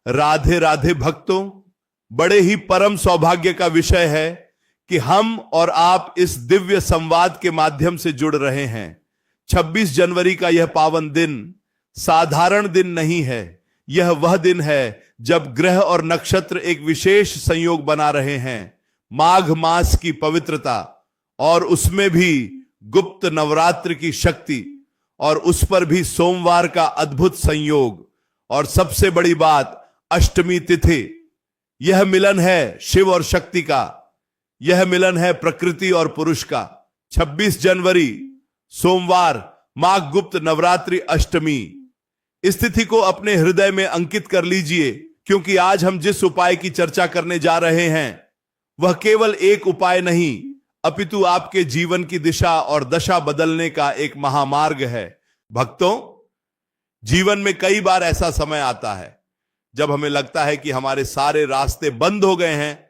राधे राधे भक्तों, बड़े ही परम सौभाग्य का विषय है कि हम और आप इस दिव्य संवाद के माध्यम से जुड़ रहे हैं। 26 जनवरी का यह पावन दिन साधारण दिन नहीं है। यह वह दिन है जब ग्रह और नक्षत्र एक विशेष संयोग बना रहे हैं। माघ मास की पवित्रता और उसमें भी गुप्त नवरात्र की शक्ति और उस पर भी सोमवार का अद्भुत संयोग और सबसे बड़ी बात अष्टमी तिथि। यह मिलन है शिव और शक्ति का, यह मिलन है प्रकृति और पुरुष का। 26 जनवरी सोमवार, माघ गुप्त नवरात्रि अष्टमी। इस तिथि को अपने हृदय में अंकित कर लीजिए, क्योंकि आज हम जिस उपाय की चर्चा करने जा रहे हैं वह केवल एक उपाय नहीं, अपितु आपके जीवन की दिशा और दशा बदलने का एक महामार्ग है। भक्तों, जीवन में कई बार ऐसा समय आता है जब हमें लगता है कि हमारे सारे रास्ते बंद हो गए हैं।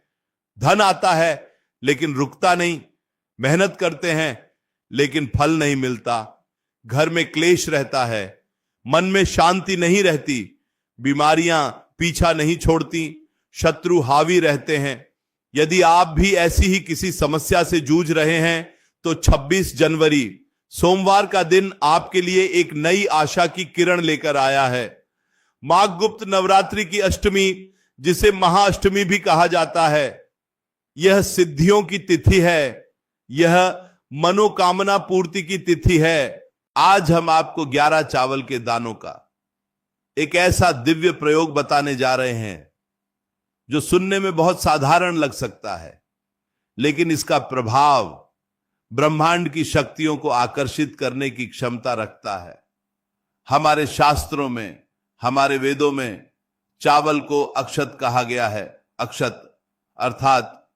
धन आता है लेकिन रुकता नहीं, मेहनत करते हैं लेकिन फल नहीं मिलता, घर में क्लेश रहता है, मन में शांति नहीं रहती, बीमारियां पीछा नहीं छोड़ती, शत्रु हावी रहते हैं। यदि आप भी ऐसी ही किसी समस्या से जूझ रहे हैं तो 26 जनवरी सोमवार का दिन आपके लिए एक नई आशा की किरण लेकर आया है। माघ गुप्त नवरात्रि की अष्टमी, जिसे महाअष्टमी भी कहा जाता है, यह सिद्धियों की तिथि है, यह मनोकामना पूर्ति की तिथि है। आज हम आपको 11 चावल के दानों का एक ऐसा दिव्य प्रयोग बताने जा रहे हैं जो सुनने में बहुत साधारण लग सकता है, लेकिन इसका प्रभाव ब्रह्मांड की शक्तियों को आकर्षित करने की क्षमता रखता है। हमारे शास्त्रों में, हमारे वेदों में चावल को अक्षत कहा गया है। अक्षत अर्थात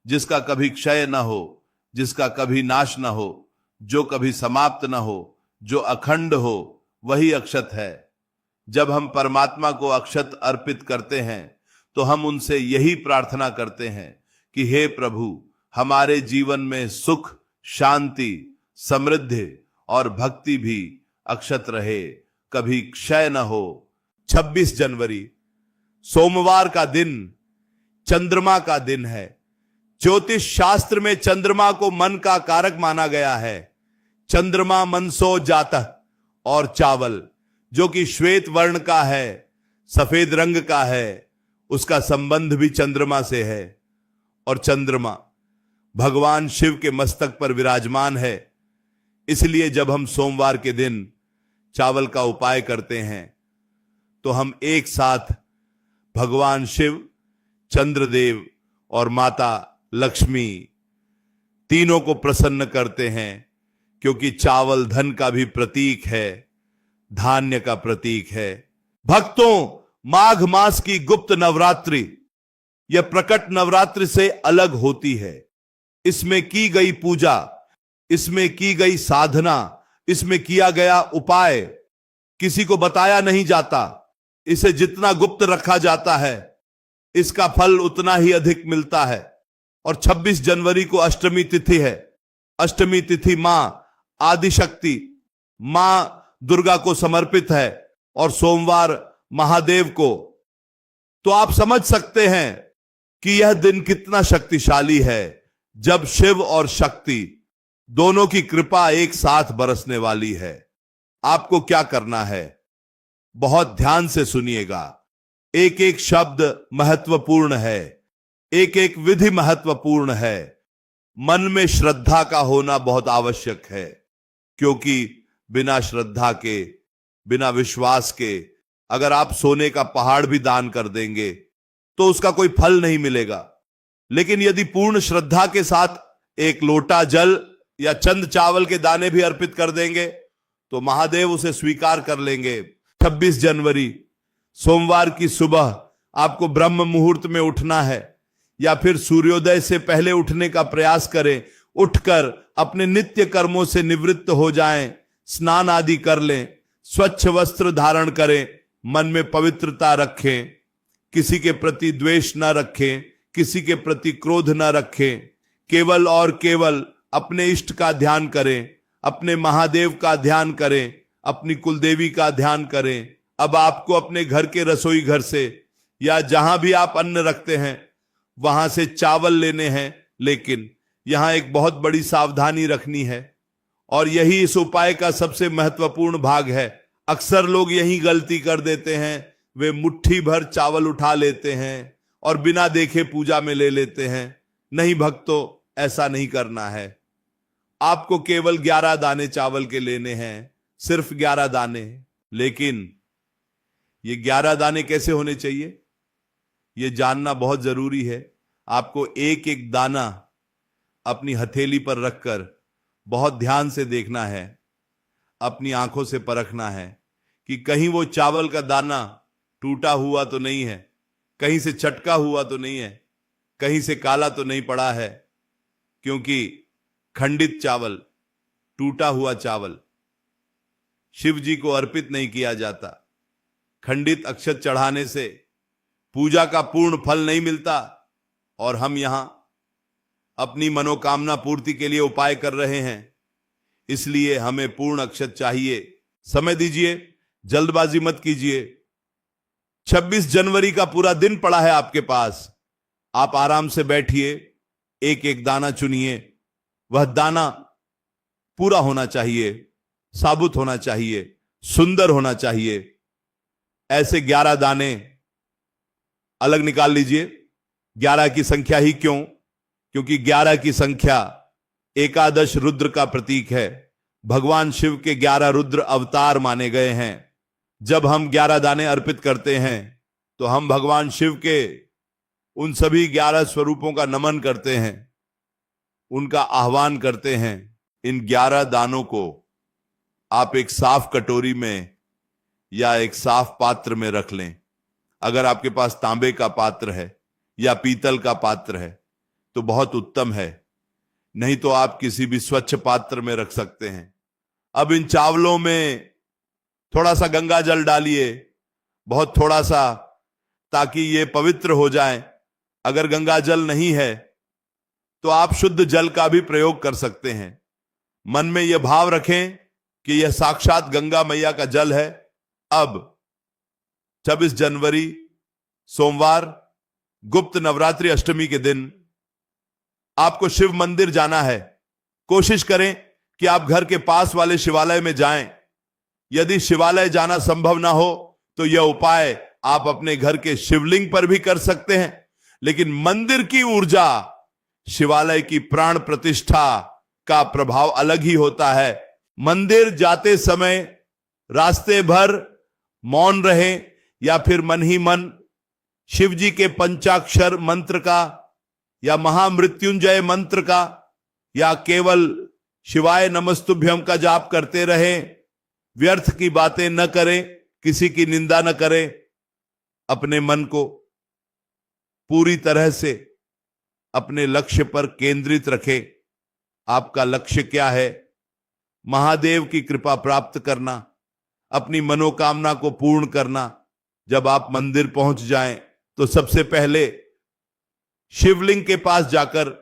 जिसका कभी क्षय न हो, जिसका कभी नाश न हो, जो कभी समाप्त न हो, जो अखंड हो, वही अक्षत है। जब हम परमात्मा को अक्षत अर्पित करते हैं तो हम उनसे यही प्रार्थना करते हैं कि हे प्रभु, हमारे जीवन में सुख, शांति, समृद्धि और भक्ति भी अक्षत रहे, कभी क्षय न हो। 26 जनवरी सोमवार का दिन चंद्रमा का दिन है। ज्योतिष शास्त्र में चंद्रमा को मन का कारक माना गया है। चंद्रमा मनसो जातः, और चावल जो कि श्वेत वर्ण का है, सफेद रंग का है, उसका संबंध भी चंद्रमा से है। और चंद्रमा भगवान शिव के मस्तक पर विराजमान है। इसलिए जब हम सोमवार के दिन चावल का उपाय करते हैं तो हम एक साथ भगवान शिव, चंद्रदेव और माता लक्ष्मी तीनों को प्रसन्न करते हैं, क्योंकि चावल धन का भी प्रतीक है, धान्य का प्रतीक है। भक्तों, माघ मास की गुप्त नवरात्रि यह प्रकट नवरात्रि से अलग होती है। इसमें की गई पूजा, इसमें की गई साधना, इसमें किया गया उपाय किसी को बताया नहीं जाता। इसे जितना गुप्त रखा जाता है इसका फल उतना ही अधिक मिलता है। और 26 जनवरी को अष्टमी तिथि है। अष्टमी तिथि मां आदिशक्ति, मां दुर्गा को समर्पित है और सोमवार महादेव को। तो आप समझ सकते हैं कि यह दिन कितना शक्तिशाली है, जब शिव और शक्ति दोनों की कृपा एक साथ बरसने वाली है। आपको क्या करना है, बहुत ध्यान से सुनिएगा। एक एक शब्द महत्वपूर्ण है, एक एक विधि महत्वपूर्ण है। मन में श्रद्धा का होना बहुत आवश्यक है, क्योंकि बिना श्रद्धा के, बिना विश्वास के अगर आप सोने का पहाड़ भी दान कर देंगे तो उसका कोई फल नहीं मिलेगा। लेकिन यदि पूर्ण श्रद्धा के साथ एक लोटा जल या चंद चावल के दाने भी अर्पित कर देंगे तो महादेव उसे स्वीकार कर लेंगे। 26 जनवरी सोमवार की सुबह आपको ब्रह्म मुहूर्त में उठना है, या फिर सूर्योदय से पहले उठने का प्रयास करें। उठकर अपने नित्य कर्मों से निवृत्त हो जाएं, स्नान आदि कर लें, स्वच्छ वस्त्र धारण करें, मन में पवित्रता रखें, किसी के प्रति द्वेष न रखें, किसी के प्रति क्रोध न रखें, केवल और केवल अपने इष्ट का ध्यान करें, अपने महादेव का ध्यान करें, अपनी कुलदेवी का ध्यान करें। अब आपको अपने घर के रसोई घर से या जहां भी आप अन्न रखते हैं वहां से चावल लेने हैं, लेकिन यहां एक बहुत बड़ी सावधानी रखनी है और यही इस उपाय का सबसे महत्वपूर्ण भाग है। अक्सर लोग यही गलती कर देते हैं, वे मुट्ठी भर चावल उठा लेते हैं और बिना देखे पूजा में ले लेते हैं। नहीं भक्तों, ऐसा नहीं करना है। आपको केवल 11 दाने चावल के लेने हैं, सिर्फ 11 दाने। लेकिन ये 11 दाने कैसे होने चाहिए, ये जानना बहुत जरूरी है। आपको एक एक दाना अपनी हथेली पर रखकर बहुत ध्यान से देखना है, अपनी आंखों से परखना है कि कहीं वो चावल का दाना टूटा हुआ तो नहीं है, कहीं से चटका हुआ तो नहीं है, कहीं से काला तो नहीं पड़ा है। क्योंकि खंडित चावल, टूटा हुआ चावल शिव जी को अर्पित नहीं किया जाता। खंडित अक्षत चढ़ाने से पूजा का पूर्ण फल नहीं मिलता और हम यहां अपनी मनोकामना पूर्ति के लिए उपाय कर रहे हैं, इसलिए हमें पूर्ण अक्षत चाहिए। समय दीजिए, जल्दबाजी मत कीजिए। 26 जनवरी का पूरा दिन पड़ा है आपके पास। आप आराम से बैठिए, एक एक दाना चुनिए। वह दाना पूरा होना चाहिए, साबुत होना चाहिए, सुंदर होना चाहिए। ऐसे 11 दाने अलग निकाल लीजिए। 11 की संख्या ही क्यों? क्योंकि 11 की संख्या एकादश रुद्र का प्रतीक है। भगवान शिव के 11 रुद्र अवतार माने गए हैं। जब हम 11 दाने अर्पित करते हैं तो हम भगवान शिव के उन सभी 11 स्वरूपों का नमन करते हैं, उनका आह्वान करते हैं। इन 11 दानों को आप एक साफ कटोरी में या एक साफ पात्र में रख लें। अगर आपके पास तांबे का पात्र है या पीतल का पात्र है तो बहुत उत्तम है, नहीं तो आप किसी भी स्वच्छ पात्र में रख सकते हैं। अब इन चावलों में थोड़ा सा गंगा जल डालिए, बहुत थोड़ा सा, ताकि ये पवित्र हो जाएं। अगर गंगा जल नहीं है तो आप शुद्ध जल का भी प्रयोग कर सकते हैं। मन में यह भाव रखें कि यह साक्षात गंगा मैया का जल है। अब 26 जनवरी सोमवार, गुप्त नवरात्रि अष्टमी के दिन आपको शिव मंदिर जाना है। कोशिश करें कि आप घर के पास वाले शिवालय में जाएं। यदि शिवालय जाना संभव ना हो तो यह उपाय आप अपने घर के शिवलिंग पर भी कर सकते हैं। लेकिन मंदिर की ऊर्जा, शिवालय की प्राण प्रतिष्ठा का प्रभाव अलग ही होता है। मंदिर जाते समय रास्ते भर मौन रहें या फिर मन ही मन शिव जी के पंचाक्षर मंत्र का या महामृत्युंजय मंत्र का या केवल शिवाय नमस्तुभ्यम का जाप करते रहें। व्यर्थ की बातें न करें, किसी की निंदा न करें। अपने मन को पूरी तरह से अपने लक्ष्य पर केंद्रित रखें। आपका लक्ष्य क्या है? महादेव की कृपा प्राप्त करना, अपनी मनोकामना को पूर्ण करना। जब आप मंदिर पहुंच जाएं तो सबसे पहले शिवलिंग के पास जाकर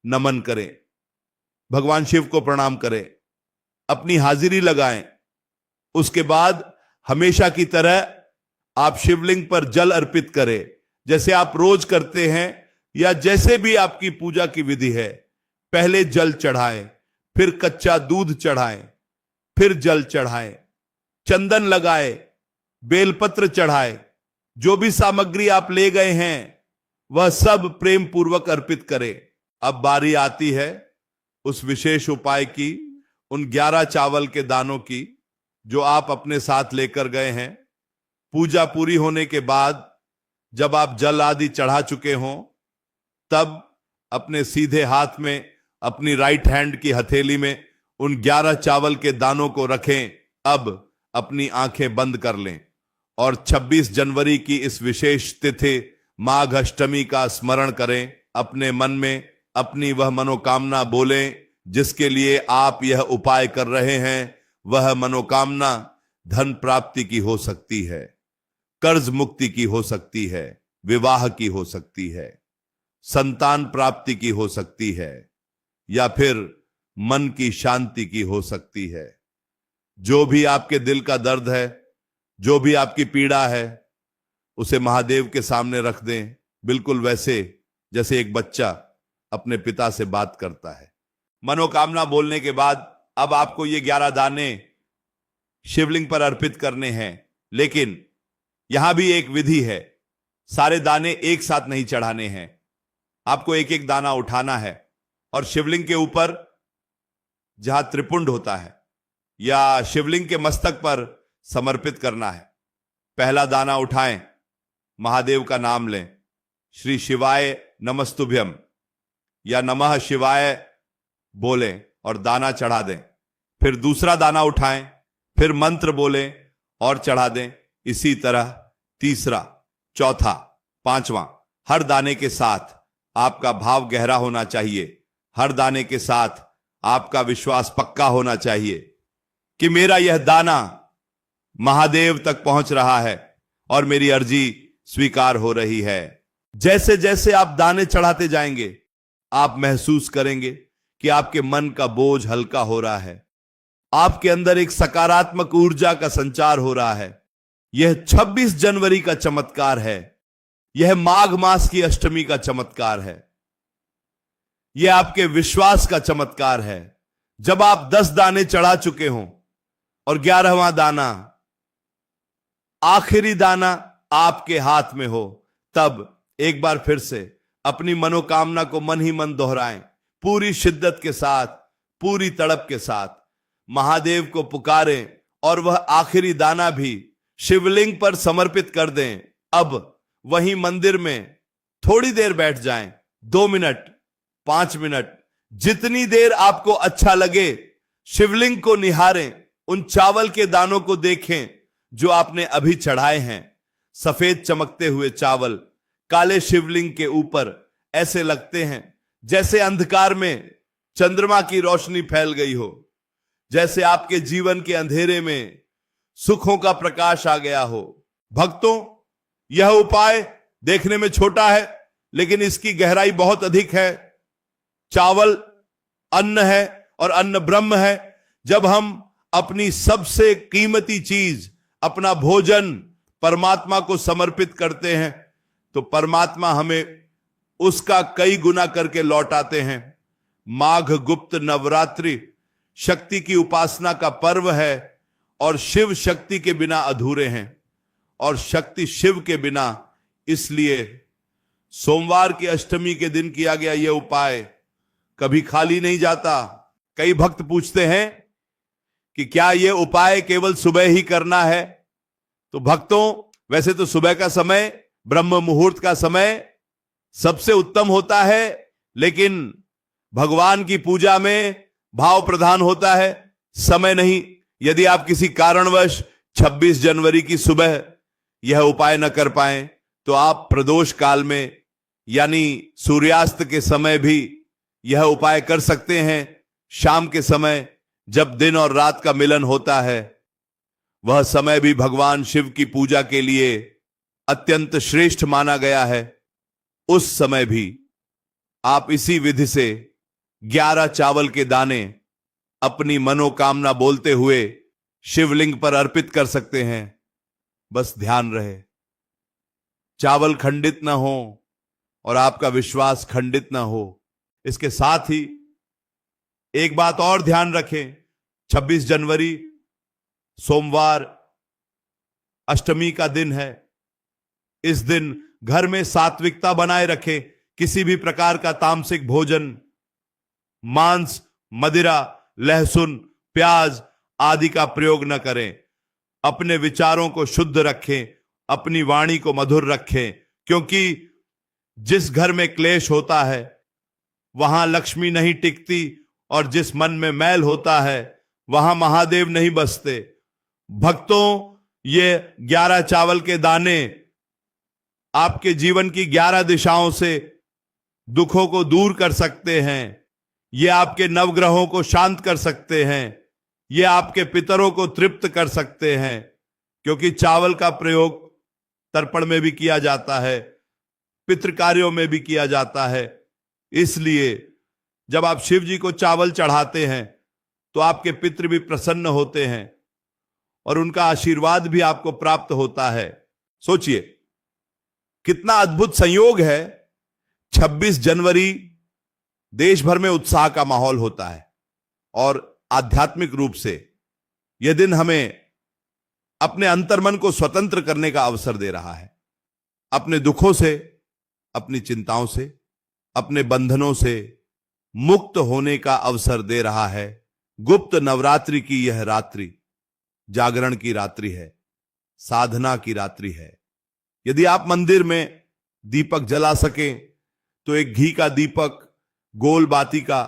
नमन करें, भगवान शिव को प्रणाम करें, अपनी हाजिरी लगाएं। उसके बाद हमेशा की तरह आप शिवलिंग पर जल अर्पित करें, जैसे आप रोज करते हैं या जैसे भी आपकी पूजा की विधि है। पहले जल चढ़ाएं, फिर कच्चा दूध चढ़ाएं, फिर जल चढ़ाएं, चंदन लगाएं, बेलपत्र चढ़ाएं। जो भी सामग्री आप ले गए हैं वह सब प्रेम पूर्वक अर्पित करें। अब बारी आती है उस विशेष उपाय की, उन 11 चावल के दानों की जो आप अपने साथ लेकर गए हैं। पूजा पूरी होने के बाद जब आप जल आदि चढ़ा चुके हों, तब अपने सीधे हाथ में, अपनी राइट हैंड की हथेली में उन 11 चावल के दानों को रखें। अब अपनी आंखें बंद कर लें और 26 जनवरी की इस विशेष तिथि माघ अष्टमी का स्मरण करें। अपने मन में अपनी वह मनोकामना बोलें जिसके लिए आप यह उपाय कर रहे हैं। वह मनोकामना धन प्राप्ति की हो सकती है, कर्ज मुक्ति की हो सकती है, विवाह की हो सकती है, संतान प्राप्ति की हो सकती है, या फिर मन की शांति की हो सकती है। जो भी आपके दिल का दर्द है, जो भी आपकी पीड़ा है, उसे महादेव के सामने रख दें, बिल्कुल वैसे जैसे एक बच्चा अपने पिता से बात करता है। मनोकामना बोलने के बाद अब आपको ये 11 दाने शिवलिंग पर अर्पित करने हैं, लेकिन यहां भी एक विधि है। सारे दाने एक साथ नहीं चढ़ाने हैं, आपको एक एक दाना उठाना है और शिवलिंग के ऊपर जहां त्रिपुंड होता है या शिवलिंग के मस्तक पर समर्पित करना है। पहला दाना उठाएं, महादेव का नाम लें, श्री शिवाय नमस्तुभ्यम या नमः शिवाय बोलें और दाना चढ़ा दें। फिर दूसरा दाना उठाएं, फिर मंत्र बोलें और चढ़ा दें। इसी तरह तीसरा, चौथा, पांचवा। हर दाने के साथ आपका भाव गहरा होना चाहिए, हर दाने के साथ आपका विश्वास पक्का होना चाहिए कि मेरा यह दाना महादेव तक पहुंच रहा है और मेरी अर्जी स्वीकार हो रही है। जैसे जैसे आप दाने चढ़ाते जाएंगे, आप महसूस करेंगे कि आपके मन का बोझ हल्का हो रहा है, आपके अंदर एक सकारात्मक ऊर्जा का संचार हो रहा है। यह 26 जनवरी का चमत्कार है, यह माघ मास की अष्टमी का चमत्कार है, यह आपके विश्वास का चमत्कार है। जब आप 10 दाने चढ़ा चुके हों और 11वां दाना, आखिरी दाना आपके हाथ में हो, तब एक बार फिर से अपनी मनोकामना को मन ही मन दोहराएं, पूरी शिद्दत के साथ, पूरी तड़प के साथ महादेव को पुकारें और वह आखिरी दाना भी शिवलिंग पर समर्पित कर दें। अब वहीं मंदिर में थोड़ी देर बैठ जाएं, 2 मिनट, 5 मिनट, जितनी देर आपको अच्छा लगे। शिवलिंग को निहारें, उन चावल के दानों को देखें जो आपने अभी चढ़ाए हैं। सफेद चमकते हुए चावल काले शिवलिंग के ऊपर ऐसे लगते हैं जैसे अंधकार में चंद्रमा की रोशनी फैल गई हो, जैसे आपके जीवन के अंधेरे में सुखों का प्रकाश आ गया हो। भक्तों, यह उपाय देखने में छोटा है, लेकिन इसकी गहराई बहुत अधिक है। चावल अन्न है और अन्न ब्रह्म है। जब हम अपनी सबसे कीमती चीज, अपना भोजन परमात्मा को समर्पित करते हैं, तो परमात्मा हमें उसका कई गुना करके लौटाते हैं। माघ गुप्त नवरात्रि शक्ति की उपासना का पर्व है और शिव शक्ति के बिना अधूरे हैं और शक्ति शिव के बिना। इसलिए सोमवार की अष्टमी के दिन किया गया यह उपाय कभी खाली नहीं जाता। कई भक्त पूछते हैं कि क्या यह उपाय केवल सुबह ही करना है? तो भक्तों, वैसे तो सुबह का समय, ब्रह्म मुहूर्त का समय सबसे उत्तम होता है, लेकिन भगवान की पूजा में भाव प्रधान होता है, समय नहीं। यदि आप किसी कारणवश 26 जनवरी की सुबह यह उपाय न कर पाए, तो आप प्रदोष काल में यानी सूर्यास्त के समय भी यह उपाय कर सकते हैं। शाम के समय जब दिन और रात का मिलन होता है, वह समय भी भगवान शिव की पूजा के लिए अत्यंत श्रेष्ठ माना गया है। उस समय भी आप इसी विधि से 11 चावल के दाने अपनी मनोकामना बोलते हुए शिवलिंग पर अर्पित कर सकते हैं। बस ध्यान रहे, चावल खंडित ना हो और आपका विश्वास खंडित ना हो। इसके साथ ही एक बात और ध्यान रखें, 26 जनवरी सोमवार अष्टमी का दिन है। इस दिन घर में सात्विकता बनाए रखें। किसी भी प्रकार का तामसिक भोजन, मांस, मदिरा, लहसुन, प्याज आदि का प्रयोग न करें। अपने विचारों को शुद्ध रखें, अपनी वाणी को मधुर रखें, क्योंकि जिस घर में क्लेश होता है वहां लक्ष्मी नहीं टिकती और जिस मन में मैल होता है वहां महादेव नहीं बसते। भक्तों, ये 11 चावल के दाने आपके जीवन की 11 दिशाओं से दुखों को दूर कर सकते हैं। ये आपके नवग्रहों को शांत कर सकते हैं। ये आपके पितरों को तृप्त कर सकते हैं, क्योंकि चावल का प्रयोग तर्पण में भी किया जाता है, पितृ कार्यों में भी किया जाता है। इसलिए जब आप शिव जी को चावल चढ़ाते हैं तो आपके पितृ भी प्रसन्न होते हैं और उनका आशीर्वाद भी आपको प्राप्त होता है। सोचिए, कितना अद्भुत संयोग है। 26 जनवरी देश भर में उत्साह का माहौल होता है और आध्यात्मिक रूप से यह दिन हमें अपने अंतर्मन को स्वतंत्र करने का अवसर दे रहा है, अपने दुखों से, अपनी चिंताओं से, अपने बंधनों से मुक्त होने का अवसर दे रहा है। गुप्त नवरात्रि की यह रात्रि जागरण की रात्रि है, साधना की रात्रि है। यदि आप मंदिर में दीपक जला सकें तो एक घी का दीपक, गोल बाती का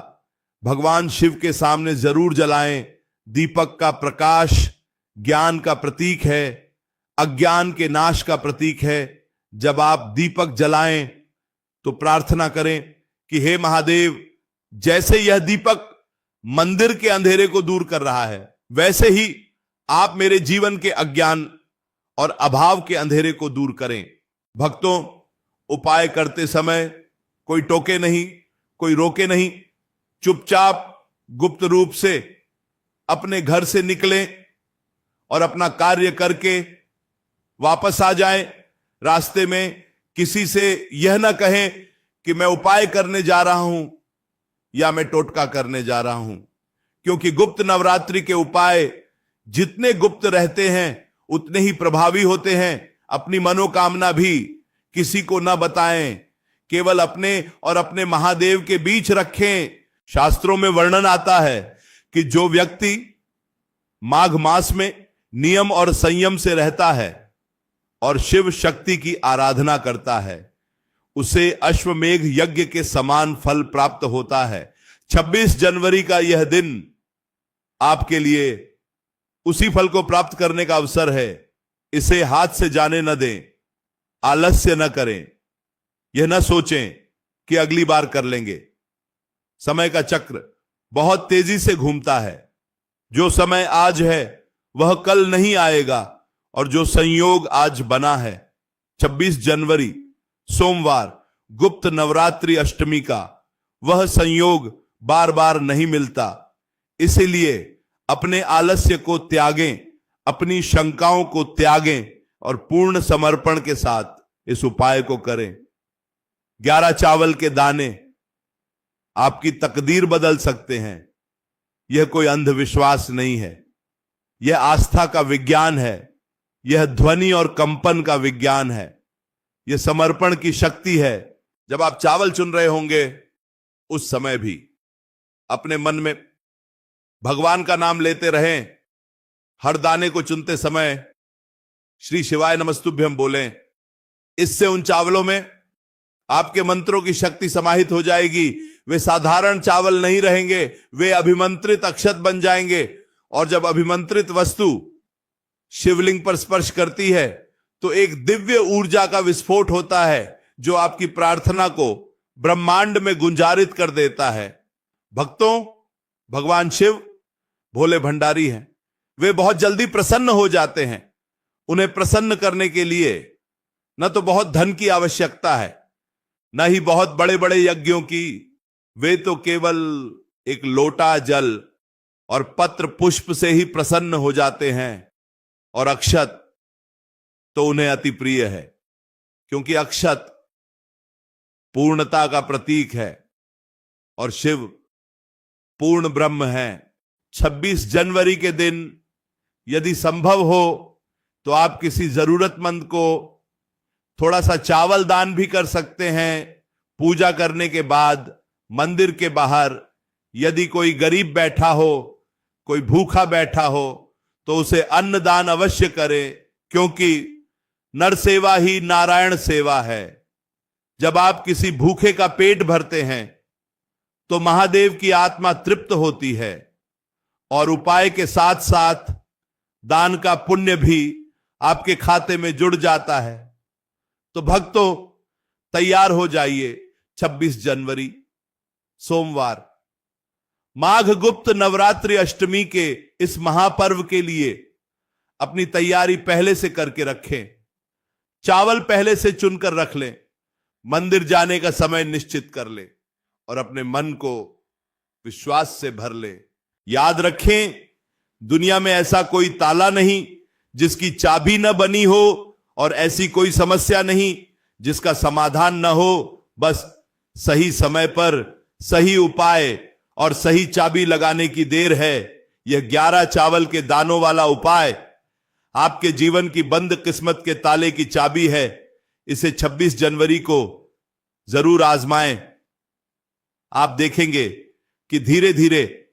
भगवान शिव के सामने जरूर जलाएं। दीपक का प्रकाश ज्ञान का प्रतीक है, अज्ञान के नाश का प्रतीक है। जब आप दीपक जलाएं तो प्रार्थना करें कि हे महादेव, जैसे यह दीपक मंदिर के अंधेरे को दूर कर रहा है, वैसे ही आप मेरे जीवन के अज्ञान और अभाव के अंधेरे को दूर करें। भक्तों, उपाय करते समय कोई टोके नहीं, कोई रोके नहीं। चुपचाप गुप्त रूप से अपने घर से निकलें और अपना कार्य करके वापस आ जाएं। रास्ते में किसी से यह ना कहें कि मैं उपाय करने जा रहा हूं या मैं टोटका करने जा रहा हूं, क्योंकि गुप्त नवरात्रि के उपाय जितने गुप्त रहते हैं उतने ही प्रभावी होते हैं। अपनी मनोकामना भी किसी को ना बताएं, केवल अपने और अपने महादेव के बीच रखें। शास्त्रों में वर्णन आता है कि जो व्यक्ति माघ मास में नियम और संयम से रहता है और शिव शक्ति की आराधना करता है, उसे अश्वमेघ यज्ञ के समान फल प्राप्त होता है। 26 जनवरी का यह दिन आपके लिए उसी फल को प्राप्त करने का अवसर है। इसे हाथ से जाने न दें, आलस्य न करें, यह न सोचें कि अगली बार कर लेंगे। समय का चक्र बहुत तेजी से घूमता है। जो समय आज है वह कल नहीं आएगा, और जो संयोग आज बना है 26 जनवरी सोमवार गुप्त नवरात्रि अष्टमी का, वह संयोग बार बार नहीं मिलता। इसीलिए अपने आलस्य को त्यागें, अपनी शंकाओं को त्यागें और पूर्ण समर्पण के साथ इस उपाय को करें। 11 चावल के दाने आपकी तकदीर बदल सकते हैं। यह कोई अंधविश्वास नहीं है, यह आस्था का विज्ञान है, यह ध्वनि और कंपन का विज्ञान है, यह समर्पण की शक्ति है। जब आप चावल चुन रहे होंगे उस समय भी अपने मन में भगवान का नाम लेते रहें। हर दाने को चुनते समय श्री शिवाय नमस्तुभ्यम बोलें। इससे उन चावलों में आपके मंत्रों की शक्ति समाहित हो जाएगी। वे साधारण चावल नहीं रहेंगे, वे अभिमंत्रित अक्षत बन जाएंगे। और जब अभिमंत्रित वस्तु शिवलिंग पर स्पर्श करती है तो एक दिव्य ऊर्जा का विस्फोट होता है, जो आपकी प्रार्थना को ब्रह्मांड में गुंजारित कर देता है। भक्तों, भगवान शिव भोले भंडारी हैं। वे बहुत जल्दी प्रसन्न हो जाते हैं। उन्हें प्रसन्न करने के लिए न तो बहुत धन की आवश्यकता है, न ही बहुत बड़े बड़े यज्ञों की। वे तो केवल एक लोटा जल और पत्र पुष्प से ही प्रसन्न हो जाते हैं। और अक्षत तो उन्हें अति प्रिय है, क्योंकि अक्षत पूर्णता का प्रतीक है और शिव पूर्ण ब्रह्म है। 26 जनवरी के दिन यदि संभव हो तो आप किसी जरूरतमंद को थोड़ा सा चावल दान भी कर सकते हैं। पूजा करने के बाद मंदिर के बाहर यदि कोई गरीब बैठा हो, कोई भूखा बैठा हो, तो उसे अन्न दान अवश्य करें, क्योंकि नर सेवा ही नारायण सेवा है। जब आप किसी भूखे का पेट भरते हैं तो महादेव की आत्मा तृप्त होती है, और उपाय के साथ साथ दान का पुण्य भी आपके खाते में जुड़ जाता है। तो भक्तों, तैयार हो जाइए। 26 जनवरी सोमवार माघ गुप्त नवरात्रि अष्टमी के इस महापर्व के लिए अपनी तैयारी पहले से करके रखें। चावल पहले से चुनकर रख लें, मंदिर जाने का समय निश्चित कर लें और अपने मन को विश्वास से भर लें। याद रखें, दुनिया में ऐसा कोई ताला नहीं जिसकी चाबी न बनी हो, और ऐसी कोई समस्या नहीं जिसका समाधान न हो, बस सही समय पर सही उपाय और सही चाबी लगाने की देर है। यह 11 चावल के दानों वाला उपाय आपके जीवन की बंद किस्मत के ताले की चाबी है। इसे 26 जनवरी को जरूर आजमाएं। आप देखेंगे कि धीरे धीरे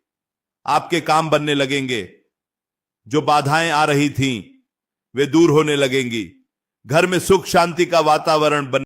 आपके काम बनने लगेंगे। जो बाधाएं आ रही थीं वे दूर होने लगेंगी। घर में सुख शांति का वातावरण बन